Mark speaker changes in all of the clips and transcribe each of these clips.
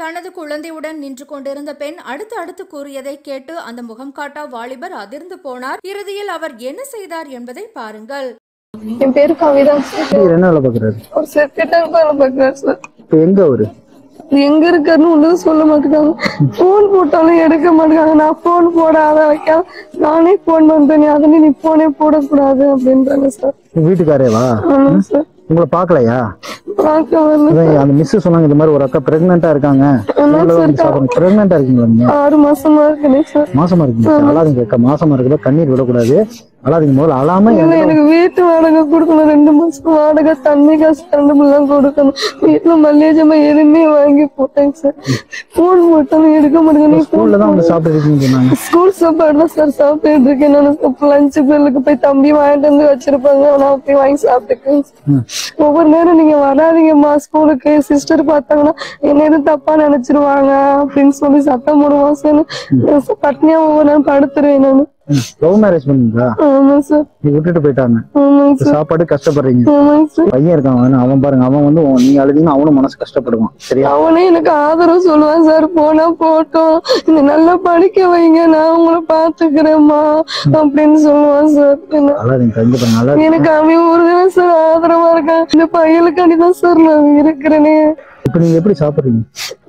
Speaker 1: தனது குழந்தையுடன் நின்று கொண்டிருந்த பெண் அடுத்து கூறியதை கேட்டு அந்த முகம் காட்டா வாலிபர் அதிர்ந்து போனார். இறுதியில் அவர் என்ன செய்தார் என்பதை பாருங்கள்.
Speaker 2: என் பேரு கவிதா.
Speaker 3: என்ன வேலை பாக்குறாரு?
Speaker 2: ஒரு செக்ரட்டரி வேலை பாக்குறாரு சார்.
Speaker 3: எங்க அவரு
Speaker 2: எங்க இருக்காருன்னு ஒன்றும் சொல்ல மாட்டேங்காங்க. போன் போட்டாலும் எடுக்க மாட்டேங்காங்க. நான் போன் போடாத வைக்க நானே போன் பண்றேன், அதனே நீ போனே போடக்கூடாது அப்படின்றாங்க சார்.
Speaker 3: வீட்டுக்காரேவா?
Speaker 2: ஆமாம் சார்.
Speaker 3: உங்களை பாக்கலையா? அந்த மிஸ் சொன்னாங்க இந்த மாதிரி ஒரு அக்கா பிரெக்னெண்டா இருக்காங்க. பிரெக்னெண்டா இருக்கீங்களா நீங்க?
Speaker 2: 6 மாசமா இருக்கேன் சார்.
Speaker 3: மாசமா இருக்கீங்க? அழாதீங்க அக்கா, மாசமா இருக்கிறத கண்ணீர் விடக்கூடாது. அழாதீங்க, முதல்ல அழாம.
Speaker 2: எனக்கு வீட்டு வாடகை கொடுக்கணும், 2 மாசம் வாடகை, தண்ணி காசு எல்லாம் கொடுக்கணும். வீட்டுல மல்லிகை எதுவுமே வாங்கி போட்டேங்க சார். போன் போட்டாலும் எடுக்க மாட்டேங்க.
Speaker 3: ஸ்கூல்ல தான் வந்து சாப்பிட்டு இருக்கீங்க சொன்னாங்க.
Speaker 2: ஸ்கூல் சாப்பாடு தான் சார் சாப்பிட்டு இருக்கேன். நான் லஞ்சு பெல்லுக்கு போய் தம்பி வாங்கிட்டு வந்து வச்சிருப்பாங்க, நான் போய் வாங்கி சாப்பிட்டுக்கேன். ஒவ்வொரு நேரம் நீங்க வராதீங்கம்மா ஸ்கூலுக்கு, சிஸ்டர் பார்த்தாங்கன்னா என்ன எதுவும் தப்பா நினைச்சிருவாங்க அப்படின்னு சொல்லி சத்தம் போடுவான் சார். பட்னியா ஒவ்வொரு நேரம் படுத்துருவேன் நானு.
Speaker 3: லவ் மேரேஜ் பண்ணீங்களா?
Speaker 2: ஆமா சார்.
Speaker 3: நீ விட்டுட்டு போயிட்டாங்க. சாப்பாடு கஷ்டப்படுறீங்க. பையன் இருக்கான், அவன் பாருங்க, அவன் வந்து நீங்க அழுதீங்க அவனும் மனசு கஷ்டப்படுவான். சரியா?
Speaker 2: அவனே எனக்கு ஆதரவு சொல்லுவான் சார். போனா போட்டோம், இந்த நல்லா படிக்க வைங்க, நான் உங்களை பாத்துக்கிறேம்மா அப்படின்னு சொல்லுவான் சார். எனக்கு அவன் ஒரு தினம் சார் ஆதரவா இருக்கான். இந்த பையனுக்காண்டிதான் சார் நான் இருக்கிறேனே.
Speaker 3: இப்ப நீங்க எப்படி சாப்பிடுறீங்க?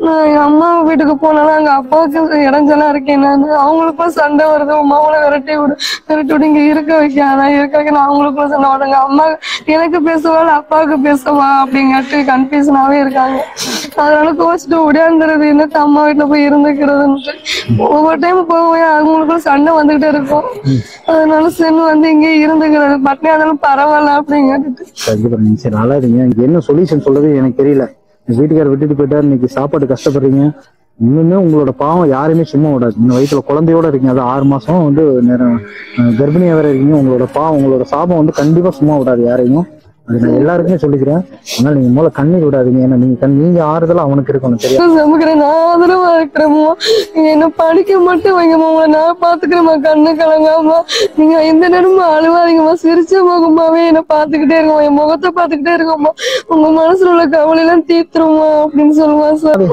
Speaker 2: நான் என் அம்மா வீட்டுக்கு போனாலும் அங்க அப்பாவுக்கு இடைஞ்சலா இருக்கேன். நான் அவங்களுக்கும் சண்டை வருது. அம்மாவோட விரட்டி விட்டு இங்க இருக்க வைக்காத, இருக்க வைக்க நான் அவங்களுக்கும் சண்டை வருங்க. அம்மா எனக்கு பேசுவா அப்பாவுக்கு பேசுவா அப்படிங்காட்டு கன்ஃபியூஷனாவே இருக்காங்க. அதனால கோச்சிட்டு உடையாந்துருது, என்னத்த அம்மா வீட்டுல போய் இருந்துக்கிறதுன்ட்டு. ஒவ்வொரு டைம் போய் அவங்களுக்கும் சண்டை வந்துகிட்டே இருக்கும். அதனால சென்னு வந்து இங்கே இருந்துக்கிறது, பட்னியா இருந்தாலும் பரவாயில்ல அப்படிங்காட்டு.
Speaker 3: நல்லா இருங்க. என்ன சொல்யூஷன் சொல்றது எனக்கு தெரியல. வீட்டுக்கார விட்டுட்டு போயிட்டாரு, இன்னைக்கு சாப்பாடு கஷ்டப்படுறீங்க. இன்னுமே உங்களோட பாவம் யாருமே சும்மா விடாது. இந்த வயிற்றுல குழந்தையோட இருக்கீங்க, அது 6 மாசம் வந்து கர்ப்பிணியா வேற இருக்கீங்க. உங்களோட பாவம், உங்களோட சாபம் வந்து கண்டிப்பா சும்மா விடாது யாரையும். அது நான் எல்லாருக்குமே சொல்லிக்கிறேன். அதனால நீங்க முதல்ல கண்ணீர் விடாதீங்க. ஏன்னா நீங்க ஆறுதலா அவனுக்கு இருக்கணும். சரியா?
Speaker 2: நான் ஆதரவா இருக்கிறேமோ, என்ன படிக்க மட்டும் வைங்கம்மா, உங்களை நான் பாத்துக்கிறேம்மா, கண்ணு கலங்காமா. நீங்க எந்த நேரமும் அழுவாதீங்கம்மா, சிரிச்ச முகமாவே என்ன பாத்துக்கிட்டே இருக்கோம், என் முகத்தை பாத்துக்கிட்டே இருக்கோம்மா, உங்க மனசுல உள்ள கவலை எல்லாம் தீர்த்துருமா அப்படின்னு சொல்லுவான் சார்.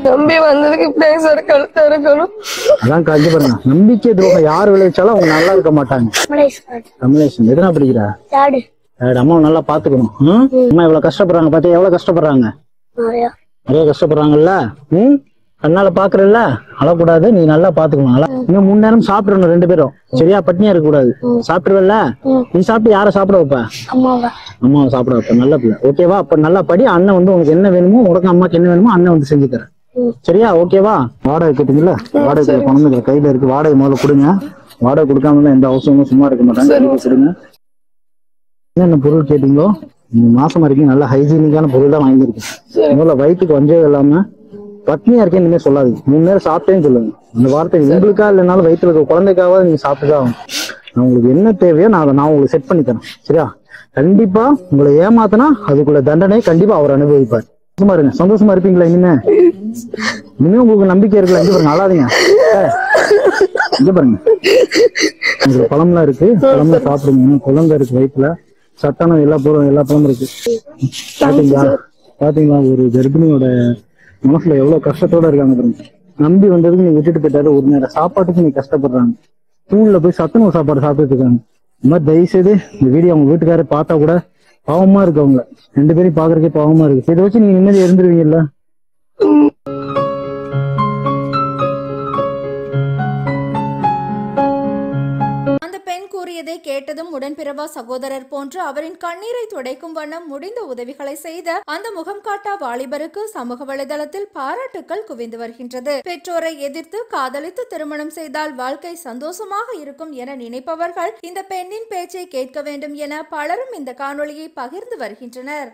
Speaker 2: நம்பி வந்ததுக்கு இப்படியே சார் கழுத்தா இருக்கணும்.
Speaker 3: அதான் காஞ்சி பாருங்க, நம்பிக்கை துரோகம் யார் விளைவிச்சாலும் அவங்க நல்லா இருக்க மாட்டாங்க. கமலேஷன் எதனா படிக்கிறா? அம்மாவை நல்லா பாத்துக்கணும். அம்மா எவ்வளவு கஷ்டப்படுறாங்க பாத்தியா? எவ்வளவு கஷ்டப்படுறாங்க, நிறைய கஷ்டப்படுறாங்கல்ல. அதனால பாக்குறல்ல, அழக்கூடாது. நீ நல்லா பாத்துக்கணும். இன்னும் 3 நேரம் சாப்பிடணும் 2 பேரும். சரியா? பட்னியா இருக்க கூடாது. சாப்பிடுவல்ல? நீ சாப்பிட்டு யார சாப்பிட வைப்ப? அம்மாவை சாப்பிட வைப்ப. நல்ல பிள்ளை. ஓகேவா? அப்ப நல்லா படி. அண்ணன் வந்து உனக்கு என்ன வேணுமோ, உனக்கு அம்மாக்கு என்ன வேணுமோ அண்ணன் வந்து செஞ்சு தரேன். சரியா? ஓகேவா? வாடகை கேட்டீங்கல்ல, வாடகை பணம் கையில இருக்கு. வாடகை முதல்ல கொடுங்க. வாடகை கொடுக்காம எந்த அவசரமும் சும்மா இருக்க மாட்டாங்க. கொடுங்க. என்னென்ன பொருள் கேட்டீங்களோ, நீங்க மாசமா இருக்கீங்க, நல்ல ஹைஜீனிக்கான பொருள் தான் வாங்கியிருக்கேன். முதல்ல வயிற்றுக்கு வஞ்சம் இல்லாம பட்னியா இருக்கேன்னு இனிமே சொல்லாதீங்க. 3 நேரம் சாப்பிட்டேன்னு சொல்லுங்க. அந்த வார்த்தை உங்களுக்கா இல்லைனாலும் வயிற்றுல இருக்க குழந்தைக்காவது நீங்க சாப்பிட்டுதான் ஆகணும். உங்களுக்கு என்ன தேவையோ நான் உங்களுக்கு செட் பண்ணி தரேன். சரியா? கண்டிப்பா உங்களை ஏமாத்தினா அதுக்குள்ள தண்டனை கண்டிப்பா அவர் அனுபவிப்பார். சந்தோஷமா இருங்க. சந்தோஷமா இருப்பீங்களா? இனிமே உங்களுக்கு நம்பிக்கை இருக்குல்ல? இங்க பாருங்க, அழாதீங்க. இங்க பாருங்க, உங்களுக்கு பழம்லாம் இருக்கு, பழம்லாம் சாப்பிடுங்க. குழந்தை இருக்கு வயிற்றுல, சத்தான எல்லா பழமும் இருக்கு. பாத்தீங்களா ஒரு கர்ப்பிணியோட மனசுல எவ்வளவு கஷ்டத்தோட இருக்காங்க பாருங்க. நம்பி வந்ததுக்கு நீ விட்டுட்டு போயிட்டாரு. ஒரு நேரம் சாப்பாட்டுக்கு நீ கஷ்டப்படுறாங்க. ஸ்கூல்ல போய் சத்துணவு சாப்பாடு சாப்பிட்டு இருக்காங்க. இந்த மாதிரி தயவு செய்து இந்த வீடியோ அவங்க வீட்டுக்காரர் பார்த்தா கூட பாவமா இருக்கு. அவங்க 2 பேரையும் பாக்குறதுக்கே பாவமா இருக்கு. இதை வச்சு நீங்க நிம்மதி இருந்துருவீங்கல்ல?
Speaker 1: கூறியதை கேட்டதும் உடன்பிறவா சகோதரர் போன்று அவரின் கண்ணீரை துடைக்கும் வண்ணம் முடிந்த உதவிகளை செய்த அந்த முகம் காட்டா வாலிபருக்கு சமூக வலைதளத்தில் பாராட்டுக்கள் குவிந்து வருகின்றது. பெற்றோரை எதிர்த்து காதலித்து திருமணம் செய்தால் வாழ்க்கை சந்தோஷமாக இருக்கும் என நினைப்பவர்கள் இந்த பெண்ணின் பேச்சை கேட்க வேண்டும் என பலரும் இந்த காணொளியை பகிர்ந்து வருகின்றனர்.